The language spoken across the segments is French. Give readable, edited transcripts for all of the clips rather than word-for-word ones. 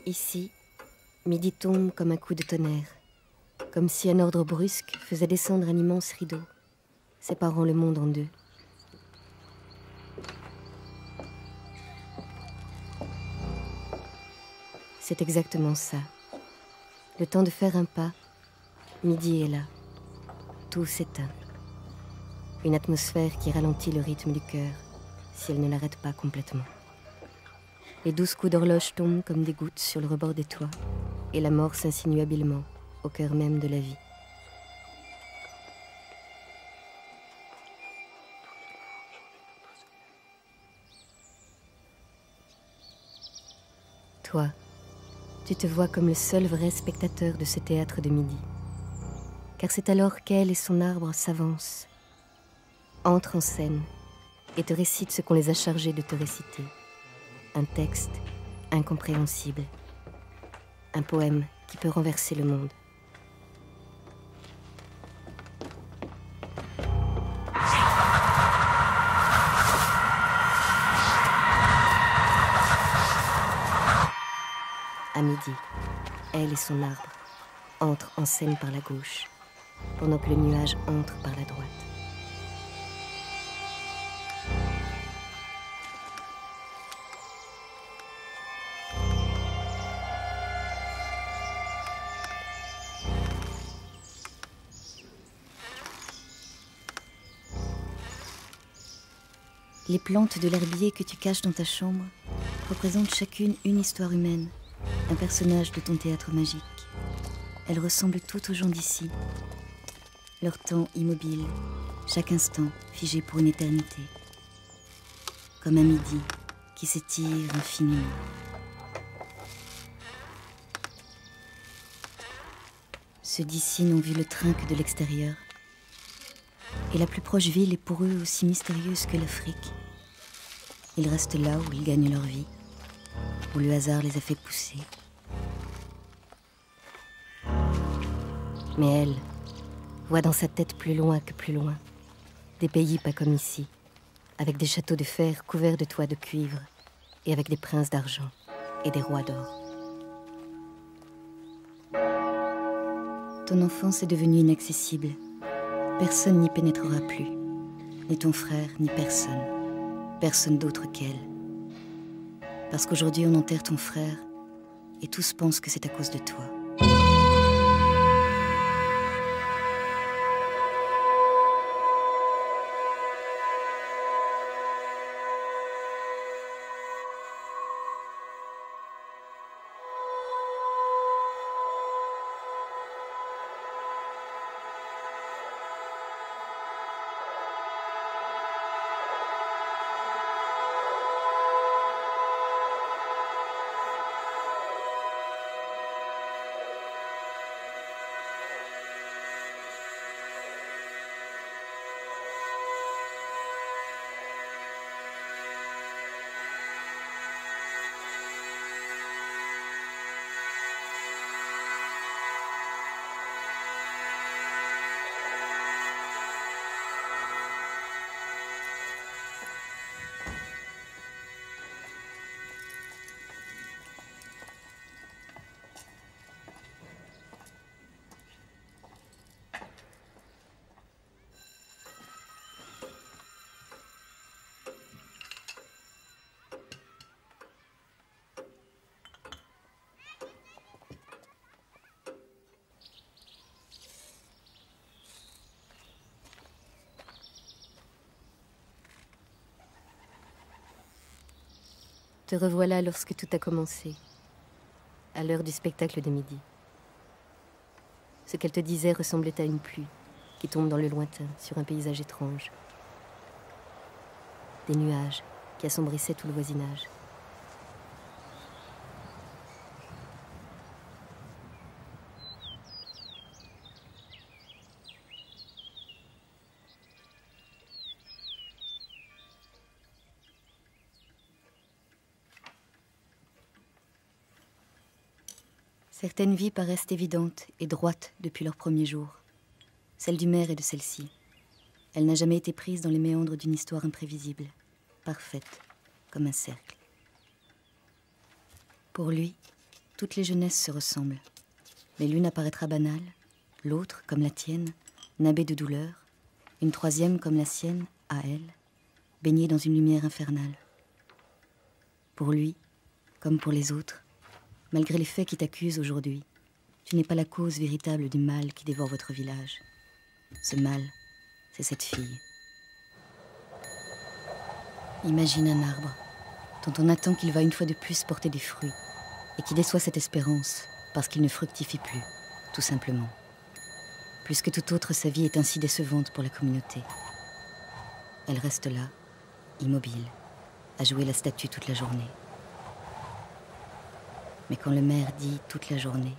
Ici, midi tombe comme un coup de tonnerre, comme si un ordre brusque faisait descendre un immense rideau, séparant le monde en deux. C'est exactement ça. Le temps de faire un pas, midi est là. Tout s'éteint. Une atmosphère qui ralentit le rythme du cœur, si elle ne l'arrête pas complètement. Les 12 coups d'horloge tombent comme des gouttes sur le rebord des toits, et la mort s'insinue habilement au cœur même de la vie. Toi, tu te vois comme le seul vrai spectateur de ce théâtre de midi. Car c'est alors qu'elle et son arbre s'avancent, entrent en scène et te récitent ce qu'on les a chargés de te réciter. Un texte incompréhensible, un poème qui peut renverser le monde. À midi, elle et son arbre entrent en scène par la gauche, pendant que le nuage entre par la droite. Les plantes de l'herbier que tu caches dans ta chambre représentent chacune une histoire humaine, un personnage de ton théâtre magique. Elles ressemblent toutes aux gens d'ici. Leur temps immobile, chaque instant figé pour une éternité. Comme un midi qui s'étire infiniment. Ceux d'ici n'ont vu le train que de l'extérieur. Et la plus proche ville est pour eux aussi mystérieuse que l'Afrique. Ils restent là où ils gagnent leur vie, où le hasard les a fait pousser. Mais elle voit dans sa tête plus loin que plus loin, des pays pas comme ici, avec des châteaux de fer couverts de toits de cuivre, et avec des princes d'argent et des rois d'or. Ton enfance est devenue inaccessible. Personne n'y pénétrera plus, ni ton frère, ni personne. Personne d'autre qu'elle. Parce qu'aujourd'hui on enterre ton frère, et tous pensent que c'est à cause de toi. Te revoilà lorsque tout a commencé, à l'heure du spectacle de midi. Ce qu'elle te disait ressemblait à une pluie qui tombe dans le lointain sur un paysage étrange. Des nuages qui assombrissaient tout le voisinage. Certaines vies paraissent évidentes et droites depuis leur premier jour. Celle du maire et de celle-ci. Elle n'a jamais été prise dans les méandres d'une histoire imprévisible, parfaite, comme un cercle. Pour lui, toutes les jeunesses se ressemblent, mais l'une apparaîtra banale, l'autre, comme la tienne, nabée de douleur, une troisième, comme la sienne, à elle, baignée dans une lumière infernale. Pour lui, comme pour les autres, malgré les faits qui t'accusent aujourd'hui, tu n'es pas la cause véritable du mal qui dévore votre village. Ce mal, c'est cette fille. Imagine un arbre dont on attend qu'il va une fois de plus porter des fruits et qui déçoit cette espérance parce qu'il ne fructifie plus, tout simplement. Plus que toute autre, sa vie est ainsi décevante pour la communauté. Elle reste là, immobile, à jouer la statue toute la journée. Mais quand le maire dit toute la journée,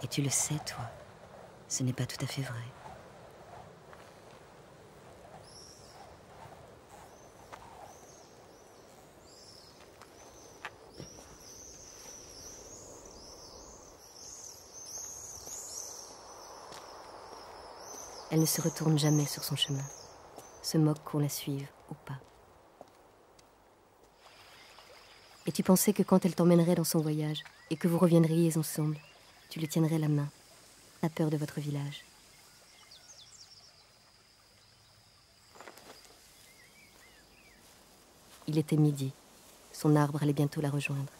et tu le sais, toi, ce n'est pas tout à fait vrai. Elle ne se retourne jamais sur son chemin, se moque qu'on la suive ou pas. Et tu pensais que quand elle t'emmènerait dans son voyage et que vous reviendriez ensemble, tu lui tiendrais la main, à peur de votre village. Il était midi, son arbre allait bientôt la rejoindre.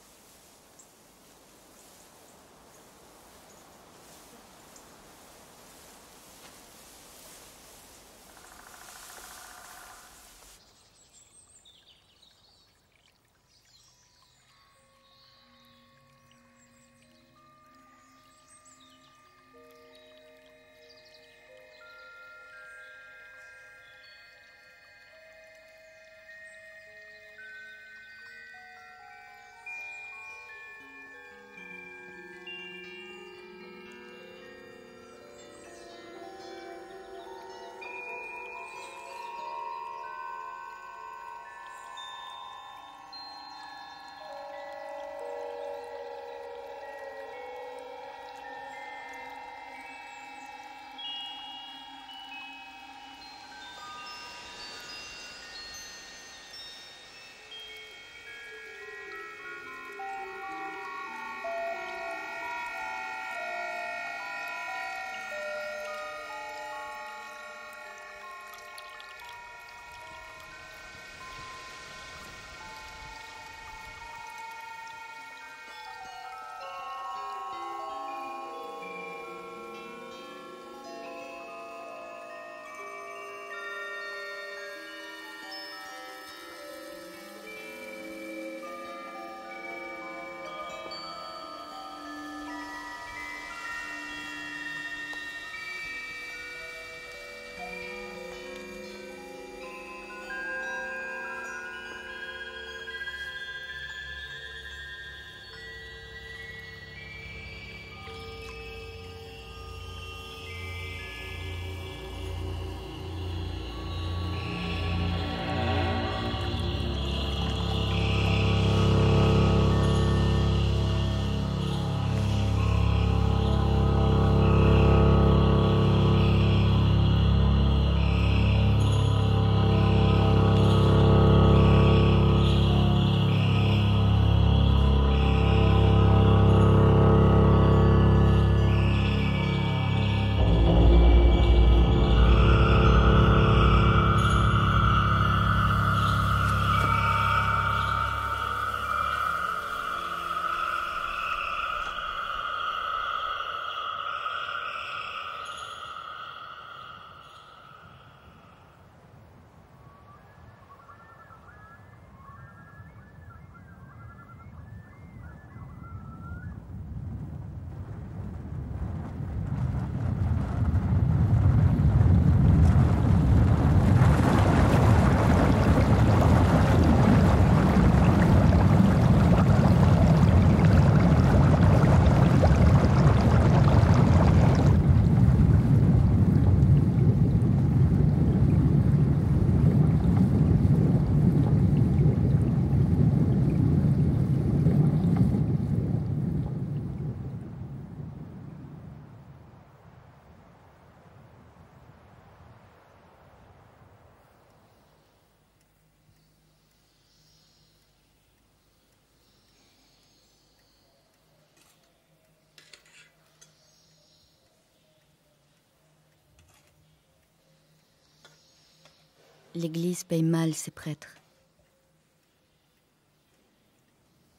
L'Église paye mal ses prêtres.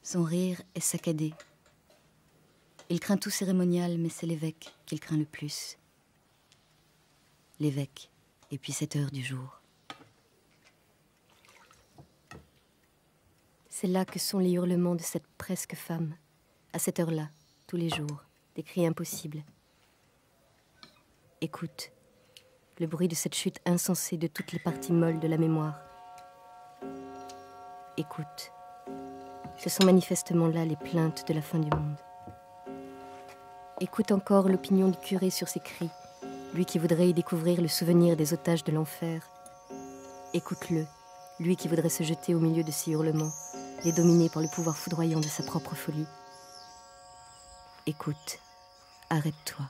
Son rire est saccadé. Il craint tout cérémonial, mais c'est l'évêque qu'il craint le plus. L'évêque, et puis cette heure du jour. C'est là que sont les hurlements de cette presque femme, à cette heure-là, tous les jours, des cris impossibles. Écoute, le bruit de cette chute insensée de toutes les parties molles de la mémoire. Écoute, ce sont manifestement là les plaintes de la fin du monde. Écoute encore l'opinion du curé sur ces cris, lui qui voudrait y découvrir le souvenir des otages de l'enfer. Écoute-le, lui qui voudrait se jeter au milieu de ces hurlements, les dominer par le pouvoir foudroyant de sa propre folie. Écoute, arrête-toi.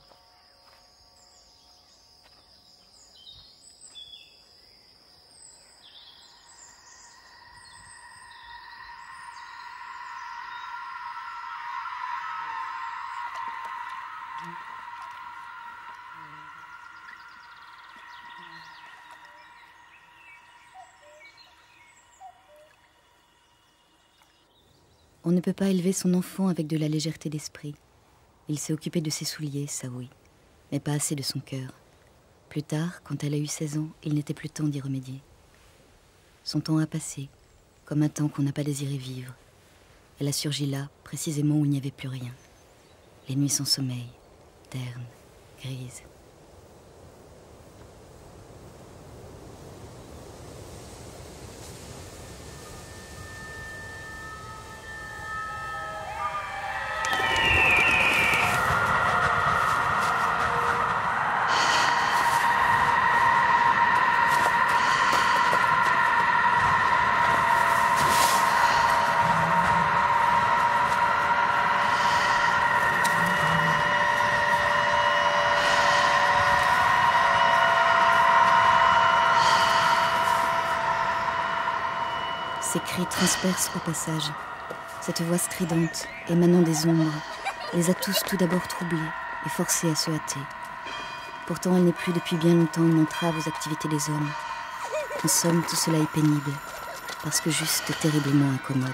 On ne peut pas élever son enfant avec de la légèreté d'esprit. Il s'est occupé de ses souliers, ça oui, mais pas assez de son cœur. Plus tard, quand elle a eu 16 ans, il n'était plus temps d'y remédier. Son temps a passé, comme un temps qu'on n'a pas désiré vivre. Elle a surgi là, précisément où il n'y avait plus rien. Les nuits sans sommeil, ternes, grises. Ces cris transpercent au passage. Cette voix stridente, émanant des ombres, les a tous tout d'abord troublés et forcés à se hâter. Pourtant, elle n'est plus depuis bien longtemps une entrave aux activités des hommes. En somme, tout cela est pénible, parce que juste terriblement incommode.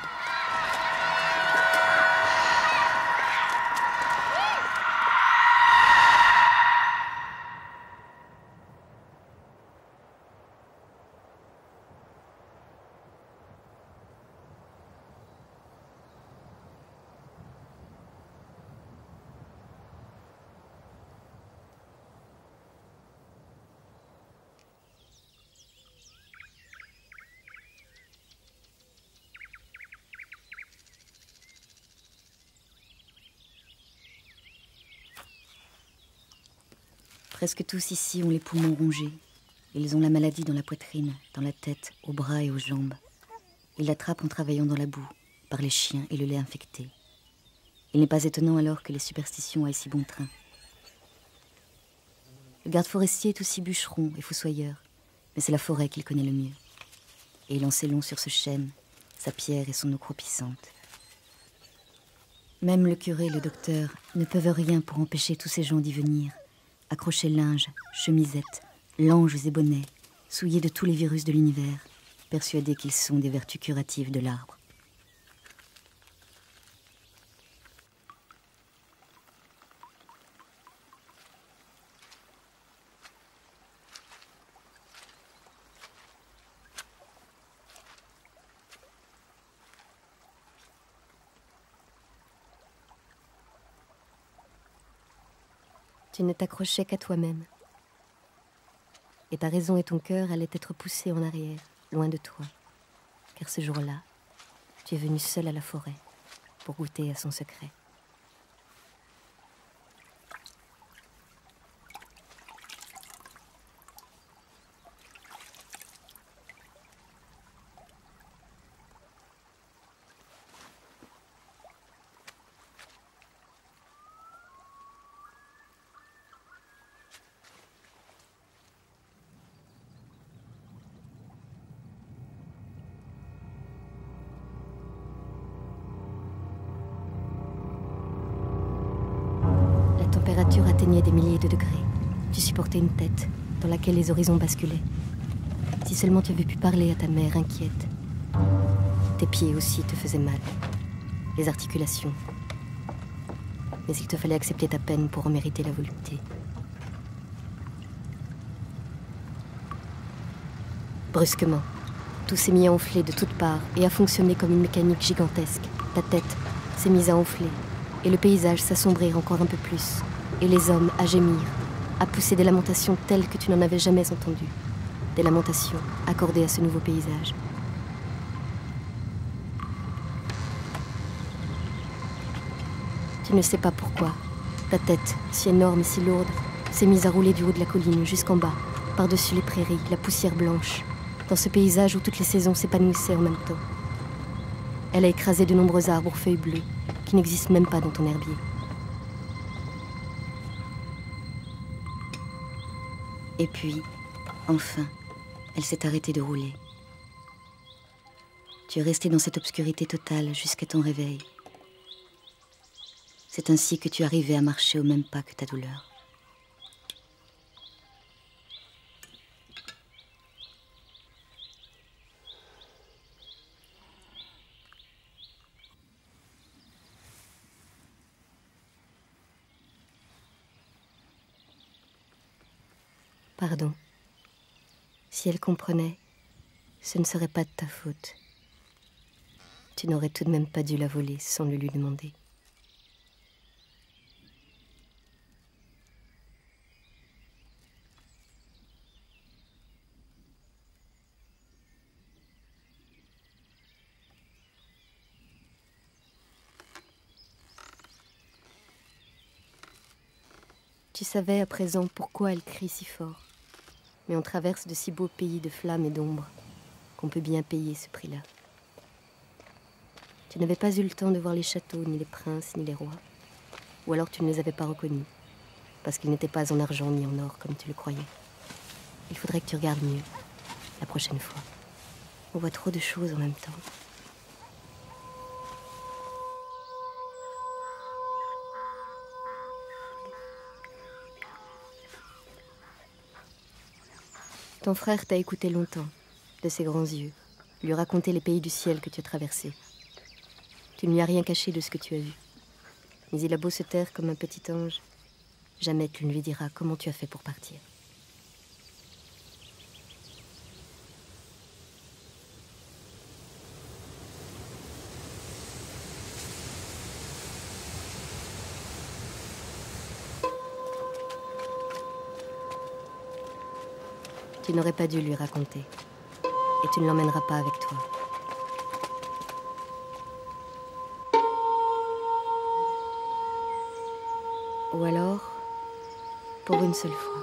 Presque tous ici ont les poumons rongés. Ils ont la maladie dans la poitrine, dans la tête, aux bras et aux jambes. Ils l'attrapent en travaillant dans la boue, par les chiens et le lait infecté. Il n'est pas étonnant alors que les superstitions aient si bon train. Le garde forestier est aussi bûcheron et fossoyeur, mais c'est la forêt qu'il connaît le mieux. Et il en sait long sur ce chêne, sa pierre et son eau croupissante. Même le curé et le docteur ne peuvent rien pour empêcher tous ces gens d'y venir. Accrochés linge, chemisettes, langes et bonnets, souillés de tous les virus de l'univers, persuadés qu'ils sont des vertus curatives de l'arbre. Tu ne t'accrochais qu'à toi-même. Et ta raison et ton cœur allaient être poussés en arrière, loin de toi. Car ce jour-là, tu es venu seul à la forêt pour goûter à son secret. La température atteignait des milliers de degrés. Tu supportais une tête dans laquelle les horizons basculaient. Si seulement tu avais pu parler à ta mère inquiète. Tes pieds aussi te faisaient mal. Les articulations. Mais il te fallait accepter ta peine pour en mériter la volupté. Brusquement, tout s'est mis à enfler de toutes parts et à fonctionner comme une mécanique gigantesque. Ta tête s'est mise à enfler et le paysage s'assombrir encore un peu plus. Et les hommes à gémir, à pousser des lamentations telles que tu n'en avais jamais entendues. Des lamentations accordées à ce nouveau paysage. Tu ne sais pas pourquoi. Ta tête, si énorme et si lourde, s'est mise à rouler du haut de la colline jusqu'en bas, par-dessus les prairies, la poussière blanche, dans ce paysage où toutes les saisons s'épanouissaient en même temps. Elle a écrasé de nombreux arbres aux feuilles bleues, qui n'existent même pas dans ton herbier. Et puis, enfin, elle s'est arrêtée de rouler. Tu es resté dans cette obscurité totale jusqu'à ton réveil. C'est ainsi que tu arrivais à marcher au même pas que ta douleur. Pardon. Si elle comprenait, ce ne serait pas de ta faute. Tu n'aurais tout de même pas dû la voler sans le lui demander. Tu savais à présent pourquoi elle crie si fort. Mais on traverse de si beaux pays de flammes et d'ombre qu'on peut bien payer ce prix-là. Tu n'avais pas eu le temps de voir les châteaux, ni les princes, ni les rois. Ou alors tu ne les avais pas reconnus, parce qu'ils n'étaient pas en argent ni en or comme tu le croyais. Il faudrait que tu regardes mieux, la prochaine fois. On voit trop de choses en même temps. Ton frère t'a écouté longtemps, de ses grands yeux, lui raconter les pays du ciel que tu as traversés. Tu ne lui as rien caché de ce que tu as vu. Mais il a beau se taire comme un petit ange, jamais tu ne lui diras comment tu as fait pour partir. Tu n'aurais pas dû lui raconter. Et tu ne l'emmèneras pas avec toi. Ou alors, pour une seule fois.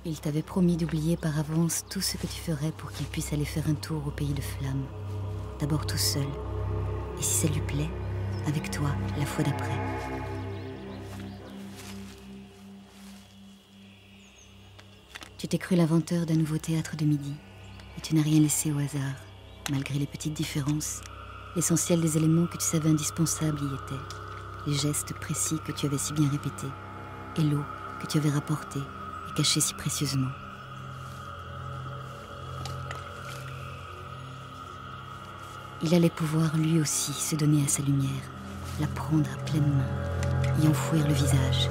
Il t'avait promis d'oublier par avance tout ce que tu ferais pour qu'il puisse aller faire un tour au pays de flammes. D'abord tout seul. Et si ça lui plaît, avec toi, la fois d'après. Tu t'es cru l'inventeur d'un nouveau théâtre de midi. Et tu n'as rien laissé au hasard. Malgré les petites différences, l'essentiel des éléments que tu savais indispensables y était. Les gestes précis que tu avais si bien répétés. Et l'eau que tu avais rapportée et cachée si précieusement. Il allait pouvoir lui aussi se donner à sa lumière, la prendre à pleine main, y enfouir le visage.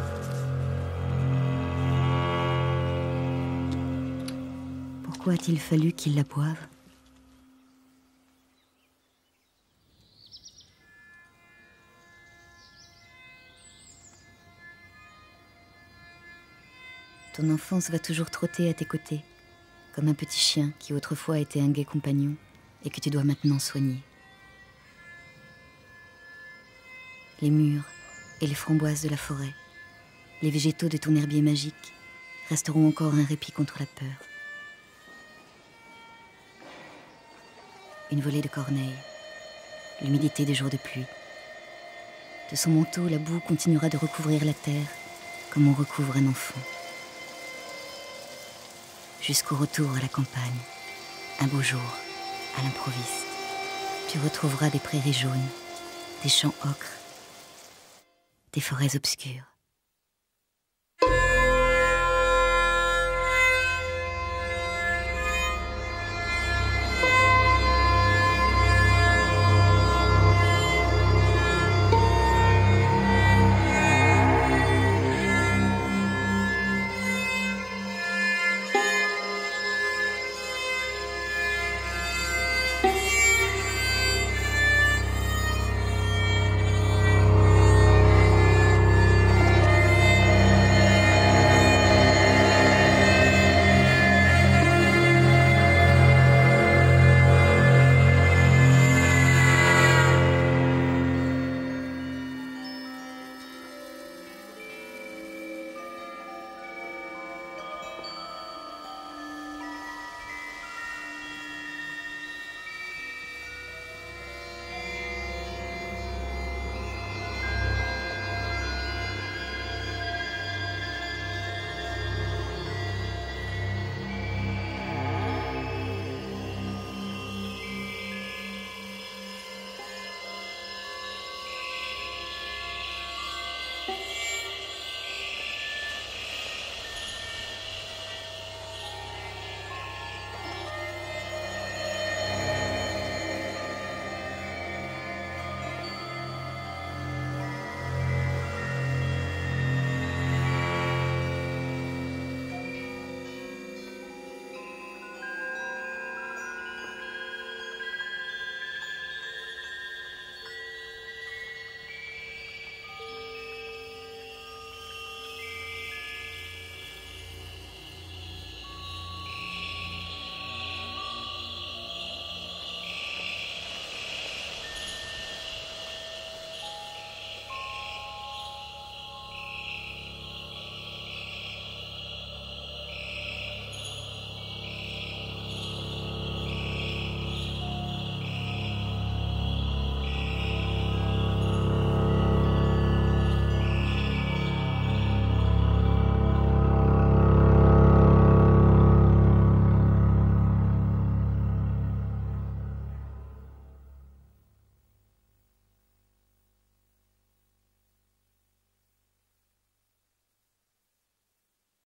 Pourquoi a-t-il fallu qu'il la boive ? Ton enfance va toujours trotter à tes côtés, comme un petit chien qui autrefois était un gai compagnon et que tu dois maintenant soigner. Les murs et les framboises de la forêt, les végétaux de ton herbier magique resteront encore un répit contre la peur. une volée de corneilles, l'humidité des jours de pluie. De son manteau, la boue continuera de recouvrir la terre comme on recouvre un enfant. Jusqu'au retour à la campagne, un beau jour, à l'improviste, tu retrouveras des prairies jaunes, des champs ocres, des forêts obscures.